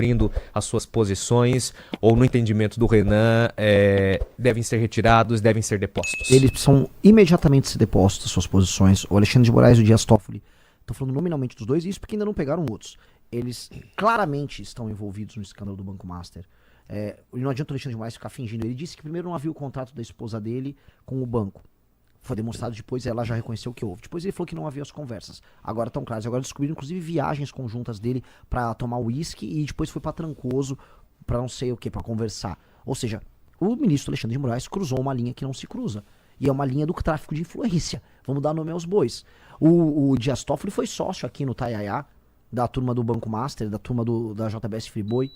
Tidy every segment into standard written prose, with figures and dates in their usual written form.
cumprindo as suas posições, ou no entendimento do Renan, devem ser retirados, devem ser depostos? Eles precisam imediatamente ser depostos das suas posições. O Alexandre de Moraes e o Dias Toffoli, estou falando nominalmente dos dois, isso porque ainda não pegaram outros. Eles claramente estão envolvidos no escândalo do Banco Master. E não adianta o Alexandre de Moraes ficar fingindo. Ele disse que primeiro não havia o contrato da esposa dele com o banco. Foi demonstrado depois, ela já reconheceu que houve. Depois ele falou que não havia as conversas. Agora estão claras. Agora descobriram, inclusive, viagens conjuntas dele pra tomar uísque e depois foi pra Trancoso, pra não sei o que, pra conversar. Ou seja, o ministro Alexandre de Moraes cruzou uma linha que não se cruza. E é uma linha do tráfico de influência. Vamos dar nome aos bois. O Dias Toffoli foi sócio aqui no Taiaiá, da turma do Banco Master, da turma da JBS Friboi.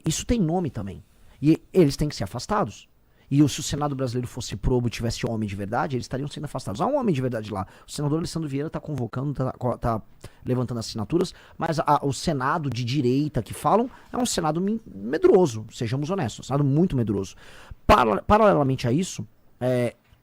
Isso tem nome também. E eles têm que ser afastados. E se o Senado brasileiro fosse probo e tivesse homem de verdade, eles estariam sendo afastados. Há um homem de verdade lá. O senador Alessandro Vieira está convocando, está levantando assinaturas, mas o Senado de direita que falam é um Senado medroso, sejamos honestos, um Senado muito medroso. Paralelamente a isso,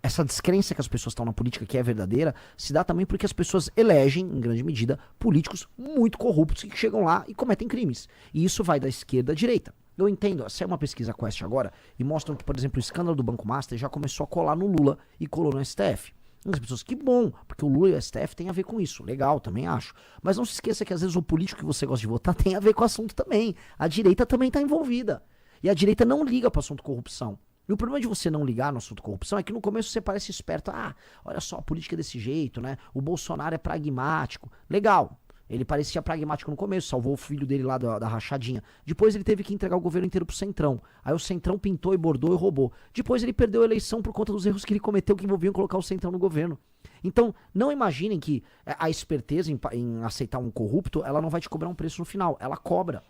essa descrença que as pessoas estão na política, que é verdadeira, se dá também porque as pessoas elegem, em grande medida, políticos muito corruptos que chegam lá e cometem crimes. E isso vai da esquerda à direita. Eu entendo, saiu uma pesquisa Quest agora e mostram que, por exemplo, o escândalo do Banco Master já começou a colar no Lula e colou no STF. As pessoas, que bom, porque o Lula e o STF tem a ver com isso. Legal, também acho. Mas não se esqueça que às vezes o político que você gosta de votar tem a ver com o assunto também. A direita também está envolvida. E a direita não liga para o assunto corrupção. E o problema de você não ligar no assunto corrupção é que no começo você parece esperto. Olha só, a política é desse jeito, né? O Bolsonaro é pragmático. Legal. Ele parecia pragmático no começo, salvou o filho dele lá da rachadinha. Depois ele teve que entregar o governo inteiro pro Centrão. Aí o Centrão pintou e bordou e roubou. Depois ele perdeu a eleição por conta dos erros que ele cometeu que envolviam colocar o Centrão no governo. Então, não imaginem que a esperteza em aceitar um corrupto, ela não vai te cobrar um preço no final. Ela cobra.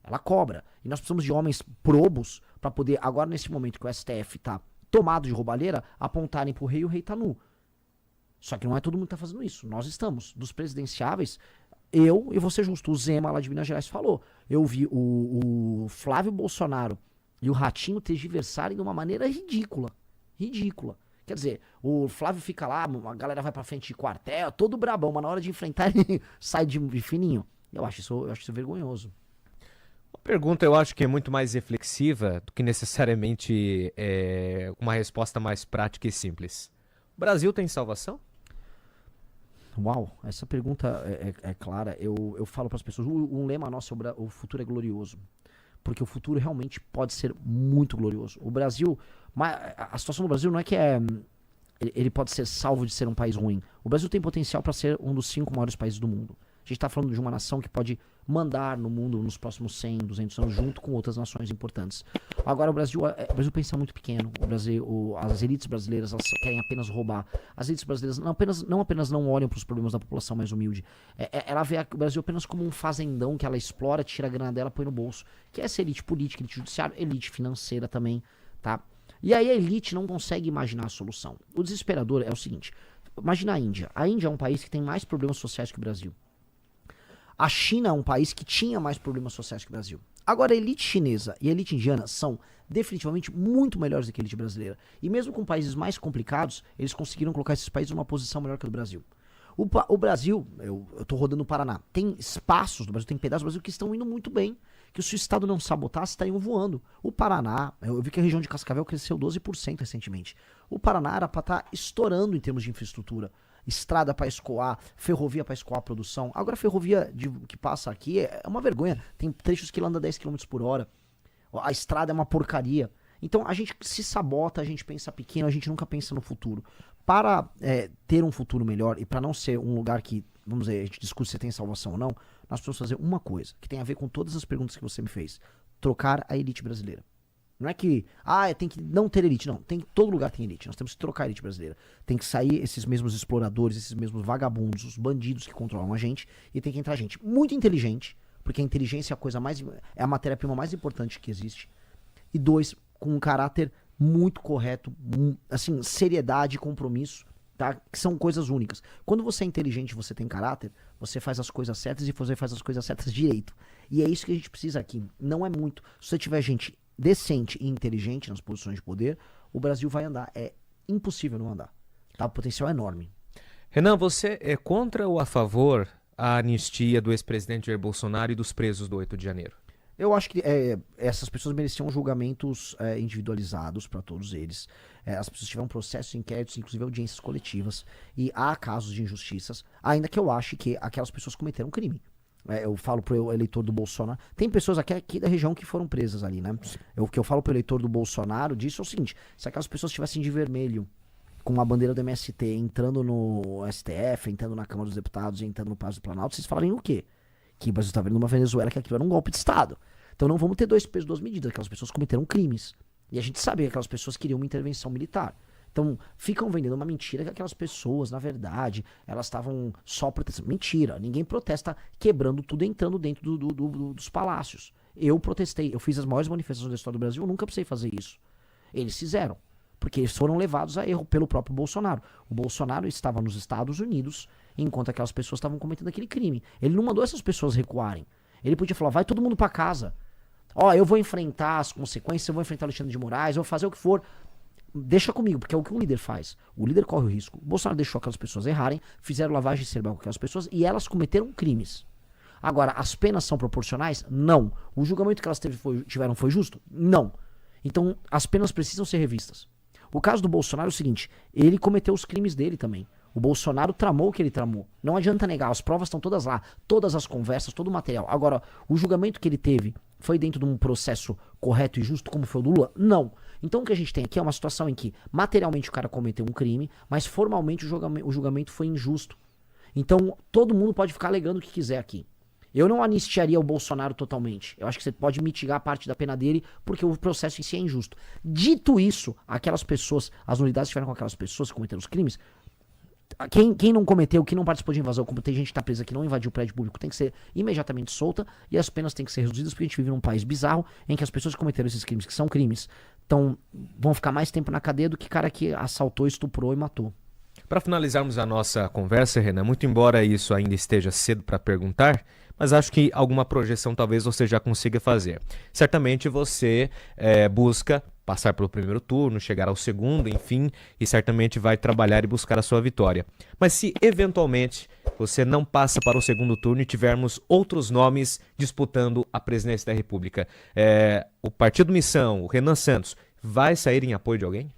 Ela cobra. E nós precisamos de homens probos para poder, agora nesse momento que o STF tá tomado de roubalheira, apontarem pro rei e o rei tá nu. Só que não é todo mundo que tá fazendo isso. Nós estamos. Dos presidenciáveis, eu e você justo, o Zema lá de Minas Gerais falou. Eu vi o Flávio Bolsonaro e o Ratinho tergiversarem de uma maneira ridícula. Ridícula. Quer dizer, o Flávio fica lá, a galera vai pra frente de quartel, todo brabão, mas na hora de enfrentar ele sai de fininho. Eu acho isso vergonhoso. Uma pergunta eu acho que é muito mais reflexiva do que necessariamente uma resposta mais prática e simples. O Brasil tem salvação? Uau, essa pergunta é clara. Eu falo para as pessoas, um lema nosso é o futuro é glorioso. Porque o futuro realmente pode ser muito glorioso. O Brasil, a situação do Brasil não é que ele pode ser salvo de ser um país ruim. O Brasil tem potencial para ser um dos 5 maiores países do mundo. A gente está falando de uma nação que pode mandar no mundo nos próximos 100, 200 anos, junto com outras nações importantes. Agora, o Brasil pensa muito pequeno. As elites brasileiras, elas querem apenas roubar. As elites brasileiras não apenas não olham para os problemas da população mais humilde. Ela vê o Brasil apenas como um fazendão que ela explora, tira a grana dela, põe no bolso. Que é essa elite política, elite judiciária, elite financeira também, tá? E aí a elite não consegue imaginar a solução. O desesperador é o seguinte. Imagina a Índia. A Índia é um país que tem mais problemas sociais que o Brasil. A China é um país que tinha mais problemas sociais que o Brasil. Agora, a elite chinesa e a elite indiana são definitivamente muito melhores do que a elite brasileira. E mesmo com países mais complicados, eles conseguiram colocar esses países numa posição melhor que a do Brasil. O Brasil, eu tô rodando no Paraná, tem espaços do Brasil, tem pedaços do Brasil que estão indo muito bem, que se o Estado não sabotasse, estariam voando. O Paraná, eu vi que a região de Cascavel cresceu 12% recentemente. O Paraná era para estar estourando em termos de infraestrutura. Estrada para escoar, ferrovia para escoar a produção. Agora a ferrovia que passa aqui é uma vergonha. Tem trechos que ela anda 10 km por hora. A estrada é uma porcaria. Então a gente se sabota, a gente pensa pequeno, a gente nunca pensa no futuro. Para ter um futuro melhor e para não ser um lugar que, vamos dizer, a gente discute se tem salvação ou não, nós precisamos fazer uma coisa, que tem a ver com todas as perguntas que você me fez. Trocar a elite brasileira. Não é que, tem que não ter elite. Não, todo lugar tem elite. Nós temos que trocar a elite brasileira. Tem que sair esses mesmos exploradores, esses mesmos vagabundos, os bandidos que controlam a gente, e tem que entrar gente muito inteligente, porque a inteligência é a matéria-prima mais importante que existe. E 2, com um caráter muito correto, assim, seriedade e compromisso, tá? Que são coisas únicas. Quando você é inteligente, você tem caráter, você faz as coisas certas e você faz as coisas certas direito. E é isso que a gente precisa aqui. Não é muito. Se você tiver gente decente e inteligente nas posições de poder, o Brasil vai andar. É impossível não andar. Tá? O potencial é enorme. Renan, você é contra ou a favor a anistia do ex-presidente Jair Bolsonaro e dos presos do 8 de janeiro? Eu acho que essas pessoas mereciam julgamentos individualizados para todos eles. As pessoas tiveram processos, inquéritos, inclusive audiências coletivas. E há casos de injustiças, ainda que eu ache que aquelas pessoas cometeram crime. Eu falo pro eleitor do Bolsonaro. Tem pessoas aqui da região que foram presas ali, né? O que eu falo pro eleitor do Bolsonaro disso é o seguinte: se aquelas pessoas estivessem de vermelho, com uma bandeira do MST, entrando no STF, entrando na Câmara dos Deputados, entrando no Palácio do Planalto, vocês falariam o quê? Que o Brasil está vendo uma Venezuela, que aquilo era um golpe de Estado. Então não vamos ter dois pesos, duas medidas. Aquelas pessoas cometeram crimes. E a gente sabe que aquelas pessoas queriam uma intervenção militar. Então ficam vendendo uma mentira que aquelas pessoas, na verdade, elas estavam só protestando. Mentira, ninguém protesta quebrando tudo, entrando dentro dos palácios. Eu protestei, eu fiz as maiores manifestações da história do Brasil, eu nunca precisei fazer isso. Eles fizeram, porque eles foram levados a erro pelo próprio Bolsonaro. O Bolsonaro estava nos Estados Unidos, enquanto aquelas pessoas estavam cometendo aquele crime. Ele não mandou essas pessoas recuarem. Ele podia falar, vai todo mundo pra casa. Eu vou enfrentar as consequências, eu vou enfrentar o Alexandre de Moraes, eu vou fazer o que for. Deixa comigo, porque é o que o líder faz. O líder corre o risco. O Bolsonaro deixou aquelas pessoas errarem, fizeram lavagem cerebral com aquelas pessoas e elas cometeram crimes. Agora, as penas são proporcionais? Não. O julgamento que elas tiveram foi justo? Não. Então, as penas precisam ser revistas. O caso do Bolsonaro é o seguinte, ele cometeu os crimes dele também. O Bolsonaro tramou o que ele tramou. Não adianta negar, as provas estão todas lá, todas as conversas, todo o material. Agora, o julgamento que ele teve foi dentro de um processo correto e justo como foi o do Lula? Não. Então o que a gente tem aqui é uma situação em que materialmente o cara cometeu um crime, mas formalmente o julgamento foi injusto. Então todo mundo pode ficar alegando o que quiser aqui. Eu não anistiaria o Bolsonaro totalmente. Eu acho que você pode mitigar parte da pena dele porque o processo em si é injusto. Dito isso, aquelas pessoas, as unidades que tiveram com aquelas pessoas que cometeram os crimes, quem não cometeu, quem não participou de invasão, como tem gente que tá presa que não invadiu o prédio público, tem que ser imediatamente solta e as penas têm que ser reduzidas porque a gente vive num país bizarro em que as pessoas que cometeram esses crimes, que são crimes, vão ficar mais tempo na cadeia do que cara que assaltou, estuprou e matou. Para finalizarmos a nossa conversa, Renan, muito embora isso ainda esteja cedo para perguntar, mas acho que alguma projeção talvez você já consiga fazer. Certamente você busca passar pelo primeiro turno, chegar ao segundo, enfim, e certamente vai trabalhar e buscar a sua vitória. Mas se eventualmente você não passa para o segundo turno e tivermos outros nomes disputando a presidência da República, o Partido Missão, o Renan Santos, vai sair em apoio de alguém?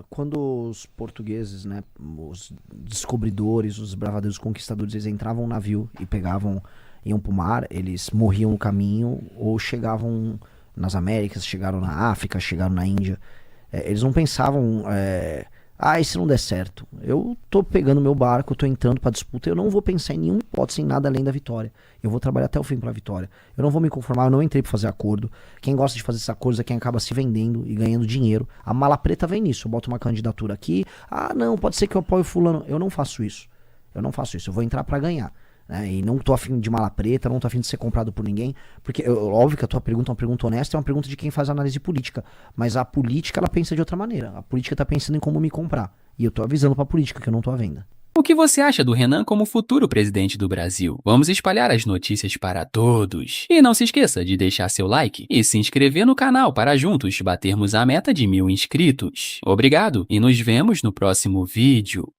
Quando os portugueses, né, os descobridores, os bravadeiros conquistadores, eles entravam no navio e iam pro mar, eles morriam no caminho ou chegavam nas Américas, chegaram na África, chegaram na Índia. Eles não pensavam, e se não der certo? Eu tô pegando meu barco, tô entrando pra disputa, eu não vou pensar em nenhuma hipótese, em nada além da vitória. Eu vou trabalhar até o fim pra vitória. Eu não vou me conformar, eu não entrei pra fazer acordo. Quem gosta de fazer esses acordos é quem acaba se vendendo e ganhando dinheiro. A mala preta vem nisso, eu boto uma candidatura aqui, não, pode ser que eu apoie fulano. Eu não faço isso. Eu vou entrar pra ganhar. E não tô afim de mala preta, não tô afim de ser comprado por ninguém, porque óbvio que a tua pergunta é uma pergunta honesta, é uma pergunta de quem faz análise política, mas a política ela pensa de outra maneira, a política tá pensando em como me comprar, e eu tô avisando pra política que eu não tô à venda. O que você acha do Renan como futuro presidente do Brasil? Vamos espalhar as notícias para todos. E não se esqueça de deixar seu like e se inscrever no canal para juntos batermos a meta de 1000 inscritos. Obrigado e nos vemos no próximo vídeo.